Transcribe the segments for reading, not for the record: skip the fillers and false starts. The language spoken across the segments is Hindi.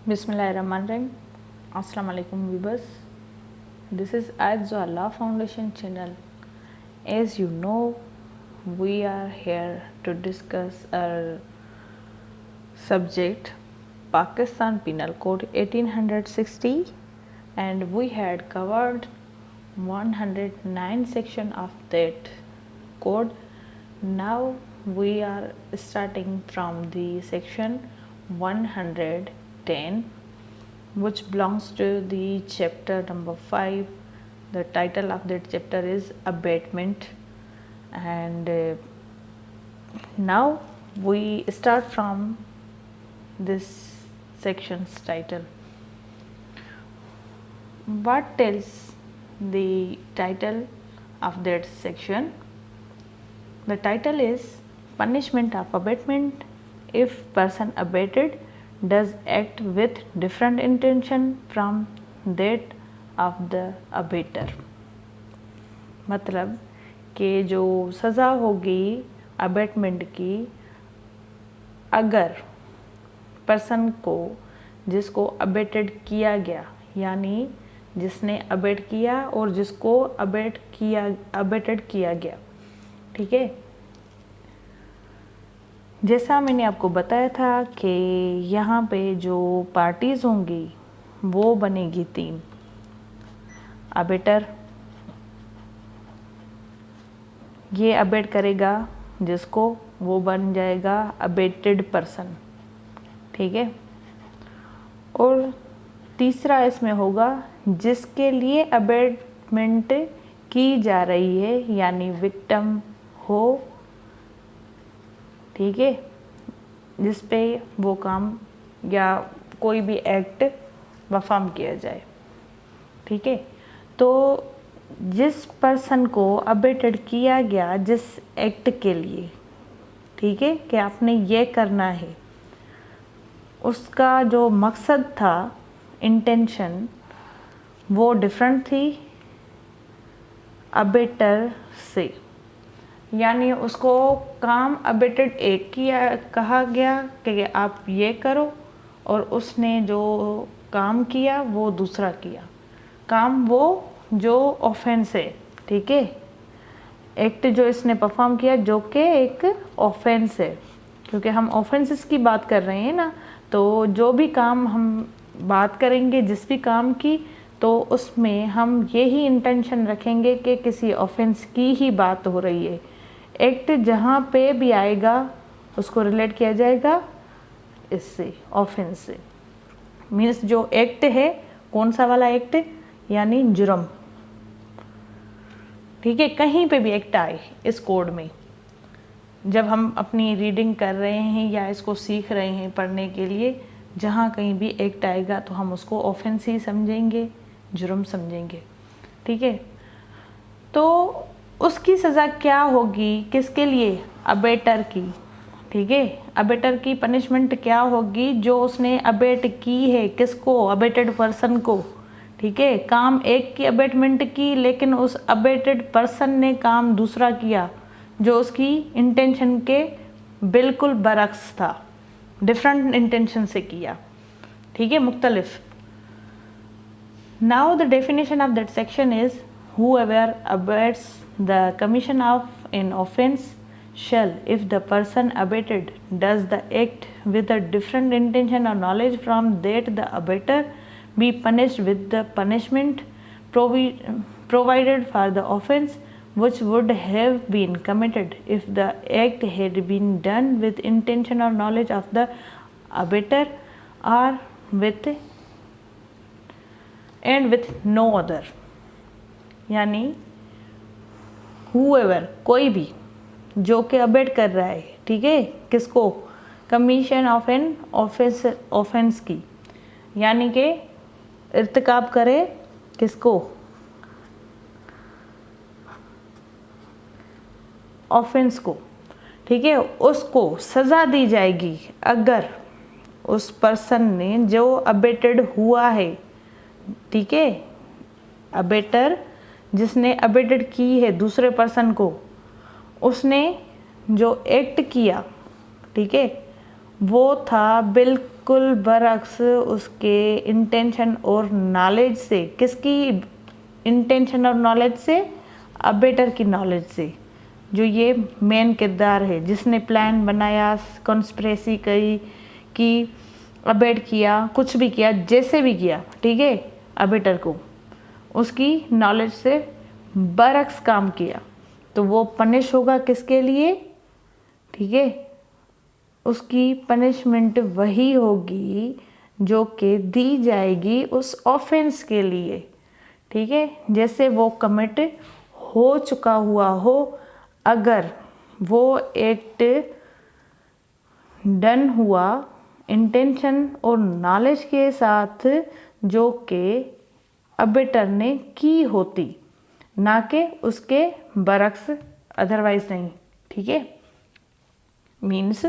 Bismillahirrahmanirrahim. Assalamu alaikum viewers. This is Azza Foundation channel. As you know, we are here to discuss our subject Pakistan Penal Code 1860, and we had covered 109 section of that code. Now we are starting from the section 110, which belongs to the chapter number 5. The title of that chapter is abatement, and now we start from this section's title. What tells the title of that section? The title is punishment of abatement if person abated does act with different intention from that of the abater. मतलब कि जो सज़ा होगी अबेटमेंट की, अगर पर्सन को जिसको अबेटेड किया गया, यानी जिसने अबेट किया और जिसको अबेटेड किया गया, ठीक है। जैसा मैंने आपको बताया था कि यहाँ पे जो पार्टीज़ होंगी वो बनेगी 3। अबेटर, ये अबेट करेगा जिसको, वो बन जाएगा अबेटेड पर्सन, ठीक है। और तीसरा इसमें होगा जिसके लिए अबेटमेंट की जा रही है, यानी विक्टिम हो, ठीक है, जिस पे वो काम या कोई भी एक्ट परफॉर्म किया जाए, ठीक है। तो जिस पर्सन को अबेटेड किया गया जिस एक्ट के लिए, ठीक है, कि आपने ये करना है, उसका जो मकसद था, इंटेंशन, वो डिफरेंट थी अबेटर से, यानी उसको काम अबेटेड एक किया, कहा गया कि आप ये करो, और उसने जो काम किया वो दूसरा किया। काम वो जो ऑफेंस है, ठीक है, एक्ट जो इसने परफॉर्म किया जो कि एक ऑफेंस है, क्योंकि हम ऑफेंसेस की बात कर रहे हैं ना, तो जो भी काम हम बात करेंगे जिस भी काम की, तो उसमें हम यही इंटेंशन रखेंगे कि किसी ऑफेंस की ही बात हो रही है। एक्ट जहाँ पे भी आएगा उसको रिलेट किया जाएगा इससे, ऑफेंस से। मीन्स जो एक्ट है, कौन सा वाला एक्ट, यानी जुर्म, ठीक है। कहीं पे भी एक्ट आए इस कोड में, जब हम अपनी रीडिंग कर रहे हैं या इसको सीख रहे हैं पढ़ने के लिए, जहाँ कहीं भी एक्ट आएगा तो हम उसको ऑफेंस ही समझेंगे, जुर्म समझेंगे, ठीक है। तो उसकी सज़ा क्या होगी, किसके लिए, अबेटर की, ठीक है। अबेटर की पनिशमेंट क्या होगी, जो उसने अबेट की है, किसको, अबेटेड पर्सन को, ठीक है। काम एक की अबेटमेंट की, लेकिन उस अबेटेड पर्सन ने काम दूसरा किया जो उसकी इंटेंशन के बिल्कुल बरक्स था, डिफरेंट इंटेंशन से किया, ठीक है, मुख्तलिफ। Now the definition of that section is whoever abates the commission of an offense shall, if the person abated does the act with a different intention or knowledge from that the abater, be punished with the punishment provided for the offense which would have been committed if the act had been done with intention or knowledge of the abater or with no other। यानी whoever, कोई भी जो कि अबेट कर रहा है, ठीक है, किसको, कमीशन ऑफ एन ऑफेंस की, यानी कि इर्तिकाब करे किसको, ऑफेंस को, ठीक है। उसको सज़ा दी जाएगी अगर उस पर्सन ने जो अबेटेड हुआ है, ठीक है, अबेटर जिसने अबेटेड की है दूसरे पर्सन को, उसने जो एक्ट किया, ठीक है, वो था बिल्कुल बरअक्स उसके इंटेंशन और नॉलेज से। किसकी इंटेंशन और नॉलेज से? अबेटर की नॉलेज से, जो ये मेन किरदार है जिसने प्लान बनाया, कॉन्स्पिरेसी की अबेट किया, कुछ भी किया, जैसे भी किया, ठीक है, अबेटर को उसकी नॉलेज से बरअक्स काम किया, तो वो पनिश होगा किसके लिए? ठीक है, उसकी पनिशमेंट वही होगी जो कि दी जाएगी उस ऑफेंस के लिए। ठीक है, जैसे वो कमिट हो चुका हुआ हो, अगर वो एक्ट डन हुआ इंटेंशन और नॉलेज के साथ जो कि अबेटर ने की होती, ना कि उसके बरक्स, अदरवाइज नहीं। ठीक है, मीन्स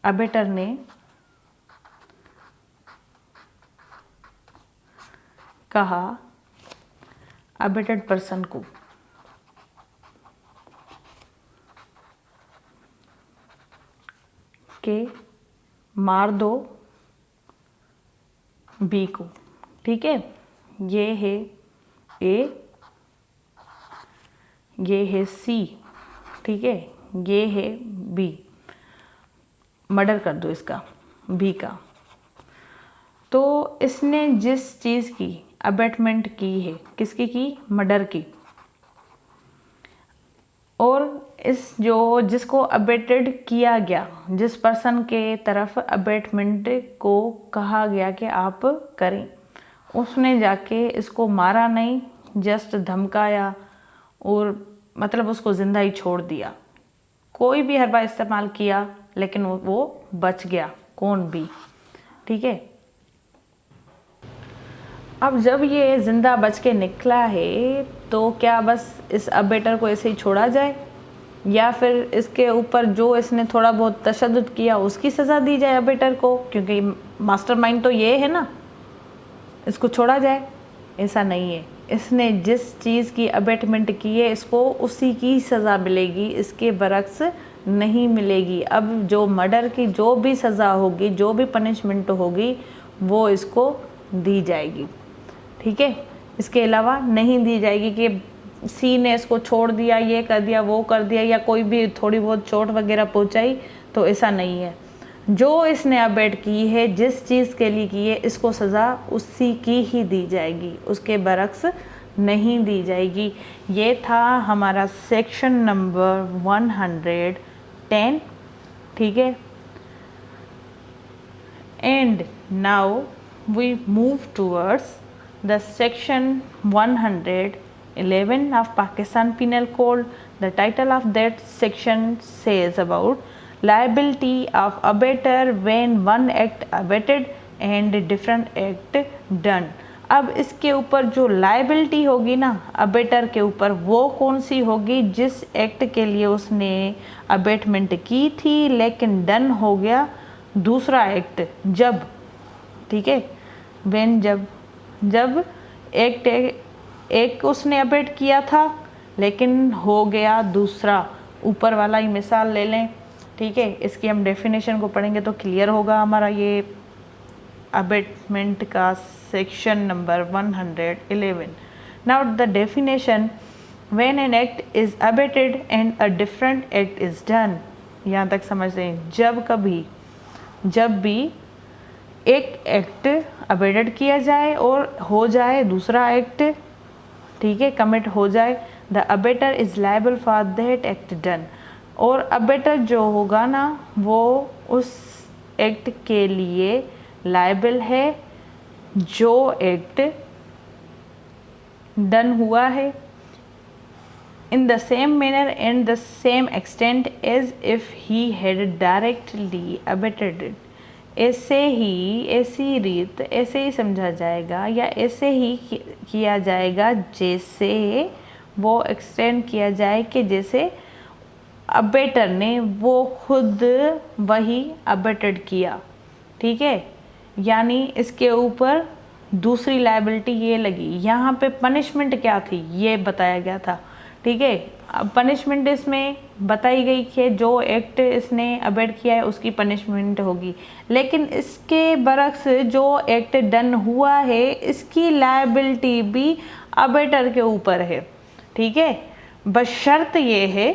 अबेटर ने कहा अबेटेड पर्सन को कि मार दो बी को। ठीक है, ये है ए, ये है सी, ठीक है, ये है बी, मर्डर कर दो इसका, बी का। तो इसने जिस चीज़ की अबेटमेंट की है, किसकी की? मर्डर की। और इस जो जिसको अबेटेड किया गया, जिस पर्सन के तरफ अबेटमेंट को कहा गया कि आप करें, उसने जाके इसको मारा नहीं, जस्ट धमकाया और मतलब उसको ज़िंदा ही छोड़ दिया। कोई भी हरबा इस्तेमाल किया लेकिन वो बच गया। कौन? बी। ठीक है, अब जब ये ज़िंदा बच के निकला है तो क्या बस इस अबेटर को ऐसे ही छोड़ा जाए, या फिर इसके ऊपर जो इसने थोड़ा बहुत तशद्दुद किया उसकी सज़ा दी जाए अबेटर को? क्योंकि मास्टरमाइंड तो ये है ना, इसको छोड़ा जाए? ऐसा नहीं है। इसने जिस चीज़ की अबेटमेंट की है, इसको उसी की सज़ा मिलेगी, इसके बरक्स नहीं मिलेगी। अब जो मर्डर की जो भी सज़ा होगी, जो भी पनिशमेंट होगी, वो इसको दी जाएगी। ठीक है, इसके अलावा नहीं दी जाएगी कि सी ने इसको छोड़ दिया, ये कर दिया, वो कर दिया, या कोई भी थोड़ी बहुत चोट वगैरह पहुंचाई, तो ऐसा नहीं है। जो इसने अबेट की है, जिस चीज़ के लिए की है, इसको सज़ा उसी की ही दी जाएगी, उसके बरक्स नहीं दी जाएगी। ये था हमारा सेक्शन नंबर 110। ठीक है, and now we move towards the section 111 of Pakistan Penal Code. The title of that section says about liability of abettor when one act abetted and different act done. अब इसके ऊपर जो लाइबिलिटी होगी ना अबेटर के ऊपर, वो कौन सी होगी? जिस एक्ट के लिए उसने अबेटमेंट की थी लेकिन डन हो गया दूसरा एक्ट, जब, ठीक है, when, जब एक उसने अबेट किया था लेकिन हो गया दूसरा। ऊपर वाला ही मिसाल ले लें, ठीक है, इसकी हम डेफिनेशन को पढ़ेंगे तो क्लियर होगा हमारा ये अबेटमेंट का section number 111। Now the definition, when an act is abetted and a different act is done. यहाँ तक समझ लें, जब भी एक एक्ट अबेटेड किया जाए और हो जाए दूसरा एक्ट, ठीक है, कमिट हो जाए, the abettor is liable for that act done. और अबेटर जो होगा ना, वो उस एक्ट के लिए लायबल है जो एक्ट डन हुआ है, in the same manner and the same extent as if he had directly abetted it। ऐसी रीत, ऐसे ही समझा जाएगा या ऐसे ही किया जाएगा जैसे वो एक्सटेंड किया जाए कि जैसे अबेटर ने वो खुद वही अबेटेड किया। ठीक है, यानी इसके ऊपर दूसरी लायबिलिटी ये लगी। यहाँ पे पनिशमेंट क्या थी ये बताया गया था। ठीक है, अब पनिशमेंट इसमें बताई गई कि जो एक्ट इसने अबेट किया है उसकी पनिशमेंट होगी, लेकिन इसके बरक्स जो एक्ट डन हुआ है इसकी लायबिलिटी भी अबेटर के ऊपर है। ठीक है, बस शर्त ये है,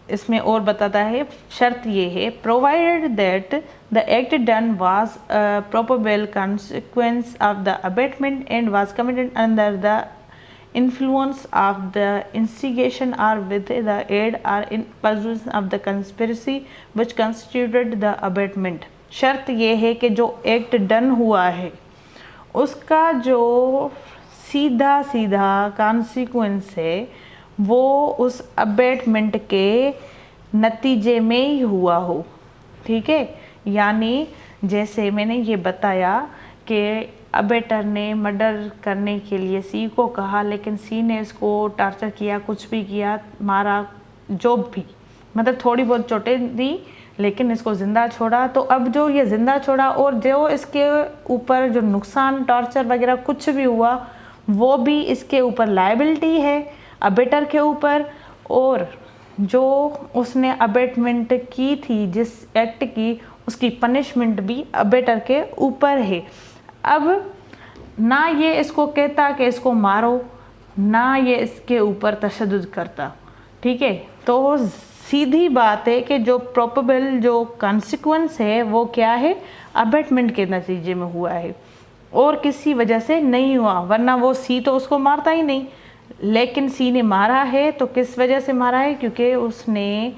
इसमें और बताता है, शर्त ये है, provided that the act done was probable consequence of the abetment and was committed under the influence of the instigation or with the aid or in pursuance of the conspiracy which constituted the abatement। शर्त ये है कि जो एक्ट डन हुआ है उसका जो सीधा सीधा कॉन्सिक्वेंस है वो उस अबेटमेंट के नतीजे में ही हुआ हो। ठीक है, यानी जैसे मैंने ये बताया कि अबेटर ने मर्डर करने के लिए सी को कहा, लेकिन सी ने इसको टार्चर किया, कुछ भी किया, मारा, जो भी, मतलब थोड़ी बहुत चोटें दी, लेकिन इसको ज़िंदा छोड़ा। तो अब जो ये ज़िंदा छोड़ा और जो इसके ऊपर जो नुकसान, टॉर्चर वगैरह कुछ भी हुआ वो भी इसके ऊपर लायबिलिटी है अबेटर के ऊपर, और जो उसने अबेटमेंट की थी जिस एक्ट की उसकी पनिशमेंट भी अबेटर के ऊपर है। अब ना ये इसको कहता कि इसको मारो, ना ये इसके ऊपर तशद्दुद करता। ठीक है, तो सीधी बात है कि जो प्रोबेबल जो कॉन्सिक्वेंस है वो क्या है, अबेटमेंट के नतीजे में हुआ है और किसी वजह से नहीं हुआ, वरना वो सी तो उसको मारता ही नहीं। लेकिन सी ने मारा है तो किस वजह से मारा है, क्योंकि उसने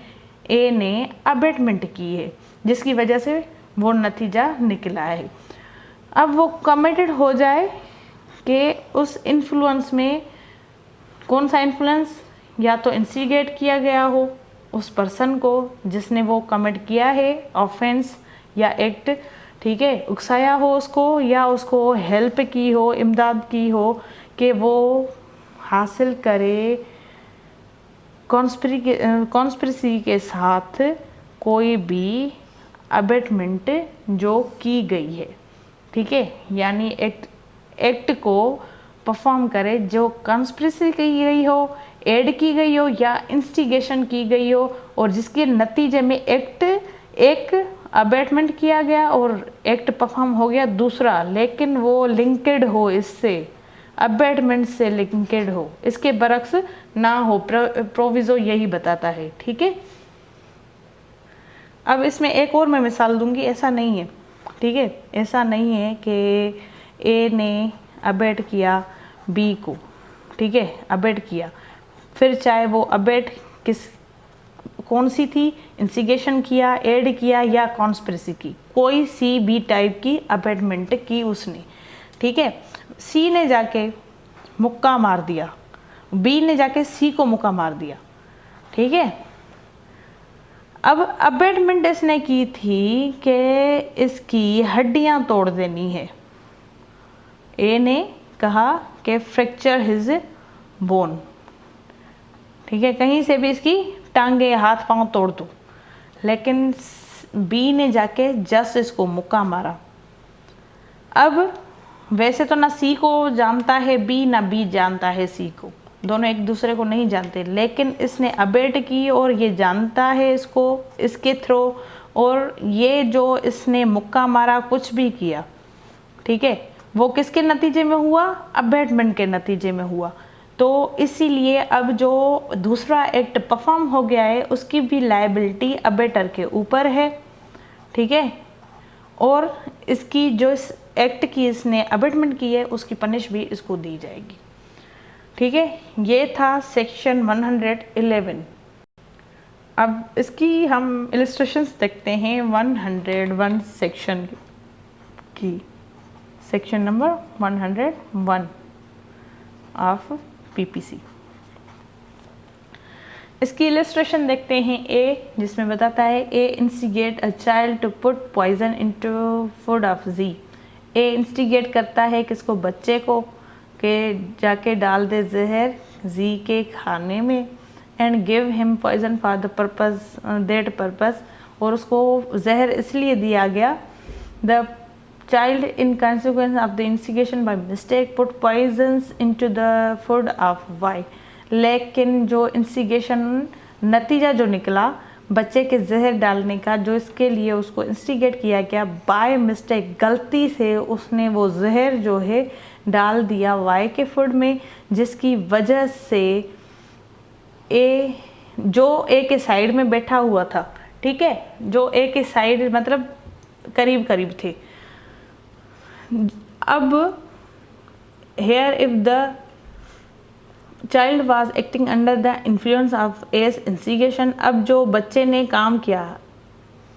ए ने अबेटमेंट की है जिसकी वजह से वो नतीजा निकला है। अब वो कमिटेड हो जाए कि उस इन्फ्लुएंस में, कौन सा इन्फ्लुएंस, या तो इंस्टिगेट किया गया हो उस पर्सन को जिसने वो कमिट किया है ऑफेंस या एक्ट, ठीक है, उकसाया हो उसको, या उसको हेल्प की हो, इमदाद की हो कि वो हासिल करे कॉन्स्पिरेसी के साथ कोई भी अबेटमेंट जो की गई है। ठीक है, यानी एक्ट को परफॉर्म करे जो कॉन्स्पिरेसी की गई हो, एड की गई हो या इंस्टिगेशन की गई हो, और जिसके नतीजे में एक अबेटमेंट किया गया और एक्ट परफॉर्म हो गया दूसरा, लेकिन वो लिंक्ड हो, इससे अबेटमेंट से लिंक्ड हो, इसके बरक्स ना हो। प्रोविजो यही बताता है। ठीक है, अब इसमें एक और मैं मिसाल दूंगी। ऐसा नहीं है, ठीक है, ऐसा नहीं है कि ए ने अबेट किया बी को, ठीक है, अबेट किया, फिर चाहे वो अबेट कौन सी थी, इंस्टिगेशन किया, एड किया या कॉन्स्पिरेसी की, कोई सी बी टाइप की अबेटमेंट की उसने। ठीक है, सी ने जाके मुक्का मार दिया, बी ने जाके सी को मुक्का मार दिया। ठीक है, अब अबेटमेंट इसने की थी कि इसकी हड्डियां तोड़ देनी है। ए ने कहा कि फ्रैक्चर हिज बोन, ठीक है, कहीं से भी इसकी टांगे, हाथ पांव तोड़ दो, लेकिन बी ने जाके जस्ट इसको मुक्का मारा। अब वैसे तो ना सी को जानता है बी, ना बी जानता है सी को, दोनों एक दूसरे को नहीं जानते, लेकिन इसने अबेट की और ये जानता है इसको, इसके थ्रू, और ये जो इसने मुक्का मारा, कुछ भी किया, ठीक है, वो किसके नतीजे में हुआ, अबेटमेंट के नतीजे में हुआ। तो इसीलिए अब जो दूसरा एक्ट परफॉर्म हो गया है उसकी भी लायबिलिटी अबेटर के ऊपर है। ठीक है, और इसकी जो इस एक्ट की इसने अबेटमेंट की है उसकी पनिश भी इसको दी जाएगी। ठीक है, ये था सेक्शन 111। अब इसकी हम इलस्ट्रेशंस देखते हैं 101 सेक्शन की, सेक्शन नंबर 101 ऑफ पीपीसी। इसकी इलस्ट्रेशन देखते हैं ए, जिसमें बताता है A instigate a child to put poison into food of Z. A instigate करता है किसको, बच्चे को, के जाके डाल दे जहर जी के खाने में, and give him poison for the purpose that purpose, और उसको जहर इसलिए दिया गया। The child in consequence of the instigation by mistake put poisons into the food of Y। लेकिन जो इंस्टिगेशन नतीजा जो निकला बच्चे के जहर डालने का, जो इसके लिए उसको इंस्टिगेट किया गया, बाय मिस्टेक गलती से उसने वो जहर जो है डाल दिया वाई के फूड में, जिसकी वजह से ए के साइड में बैठा हुआ था, ठीक है, जो ए के साइड मतलब करीब करीब थे। अब here if the child was acting under the influence of A's instigation, अब जो बच्चे ने काम किया,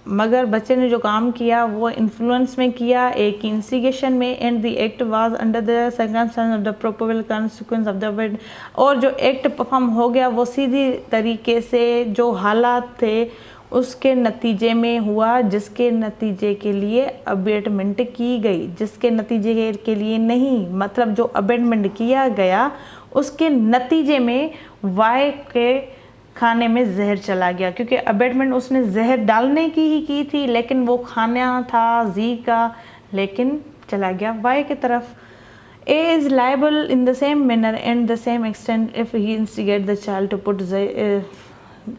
मगर बच्चे ने जो काम किया वो इन्फ्लुएंस में किया ए की इंस्टिगेशन में, and the act was under the circumstance of the probable consequence of the event, और जो एक्ट परफॉर्म हो गया वो सीधी तरीके से जो हालात थे उसके नतीजे में हुआ, जिसके नतीजे के लिए अबेटमेंट की गई, जिसके नतीजे के लिए नहीं, मतलब जो अबेटमेंट किया गया उसके नतीजे में वाई के खाने में जहर चला गया, क्योंकि अबेटमेंट उसने जहर डालने की ही की थी, लेकिन वो खाना था जी का, लेकिन चला गया वाई की तरफ। A is liable in the same manner and the same extent if he instigate the child to put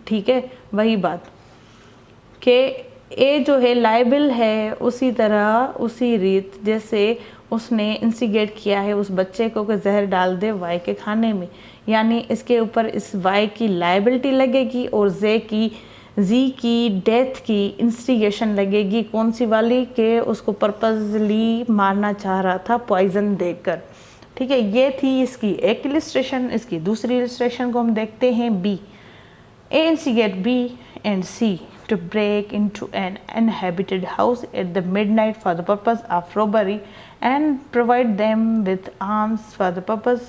ठीक है, वही बात कि ए जो है लाइबल है उसी तरह उसी रीत जैसे उसने इंस्टिगेट किया है उस बच्चे को कि जहर डाल दे वाई के खाने में, यानी इसके ऊपर इस वाई की लाइबिलिटी लगेगी और जी की डेथ की इंस्टिगेशन लगेगी, कौन सी वाली के उसको पर्पसली मारना चाह रहा था पॉइजन देकर, ठीक है। ये थी इसकी एक इलस्ट्रेशन। इसकी दूसरी इलस्ट्रेशन को हम देखते हैं B. A instigate B and C to break into an inhabited house at the midnight for the purpose of robbery and provide them with arms for the purpose,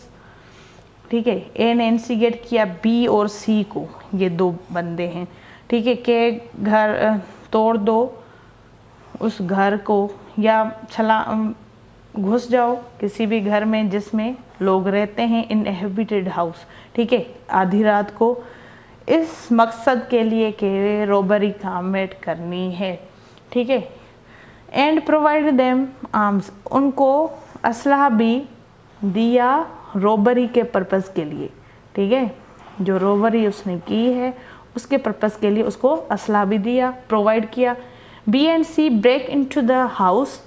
ठीक है। ए ने इंस्टिगेट किया बी और सी को, ये दो बंदे हैं, ठीक है, के घर तोड़ दो उस घर को या घुस जाओ किसी भी घर में जिसमें लोग रहते हैं, इनहेबिटेड हाउस, ठीक है, आधी रात को, इस मकसद के लिए कि रॉबरी कमिट करनी है, ठीक है। एंड प्रोवाइड देम आर्म्स, उनको असलहा भी दिया रॉबरी के पर्पस के लिए, ठीक है, जो रॉबरी उसने की है उसके पर्पस के लिए उसको असलहा भी दिया, प्रोवाइड किया। B and C break into the house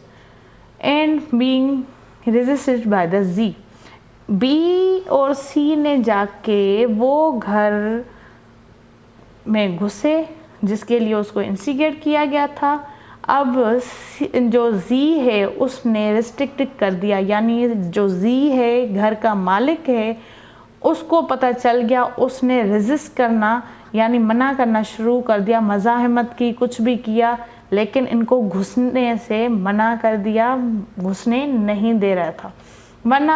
and being resisted by the Z, B और सी ने जाके वो घर में घुसे जिसके लिए उसको इंस्टिगेट किया गया था। अब जो जी है उसने रिस्ट्रिक्ट कर दिया, यानी जो जी है घर का मालिक है उसको पता चल गया, उसने रेजिस्ट करना यानी मना करना शुरू कर दिया, मज़ाहमत की, कुछ भी किया, लेकिन इनको घुसने से मना कर दिया, घुसने नहीं दे रहा था। One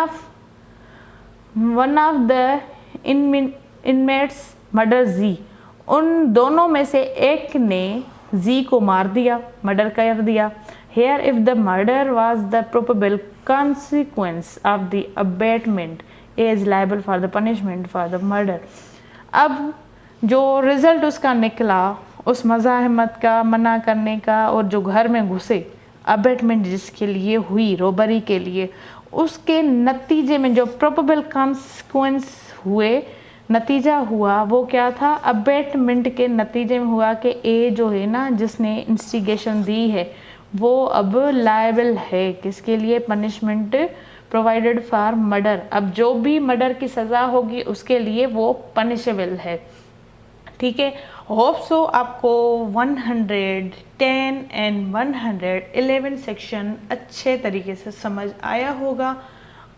of the inmates murder Z, उन दोनों में से एक ने जी को मार दिया, मर्डर कर दिया। Here if the murder was the probable consequence of the abetment A is liable for the punishment for the murder. अब जो रिजल्ट उसका निकला उस मज़ाहमत का, मना करने का, और जो घर में घुसे अबेटमेंट जिसके लिए हुई, रॉबरी के लिए, उसके नतीजे में जो प्रोबेबल कॉन्सिक्वेंस हुए, नतीजा हुआ वो क्या था, अबेटमेंट के नतीजे में हुआ कि ए जो है ना जिसने इंस्टिगेशन दी है वो अब लायबल है किसके लिए, पनिशमेंट प्रोवाइडेड फॉर मर्डर। अब जो भी मर्डर की सज़ा होगी उसके लिए वो पनिशेबल है, ठीक है। होप सो आपको 110 एंड 111 सेक्शन अच्छे तरीके से समझ आया होगा,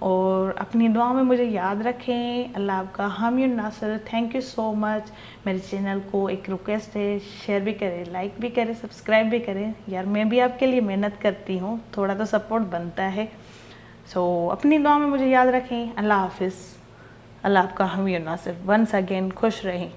और अपनी दुआ में मुझे याद रखें। अल्लाह आपका हामी और नासिर। Thank you so much. मेरे चैनल को एक रिक्वेस्ट है, शेयर भी करें, लाइक भी करें, सब्सक्राइब भी करें, यार मैं भी आपके लिए मेहनत करती हूँ, थोड़ा तो सपोर्ट बनता है। सो अपनी दुआ में मुझे याद रखें। अल्लाह हाफिज़। अल्लाह आपका हामी और नासिर। वंस अगेन खुश रहें।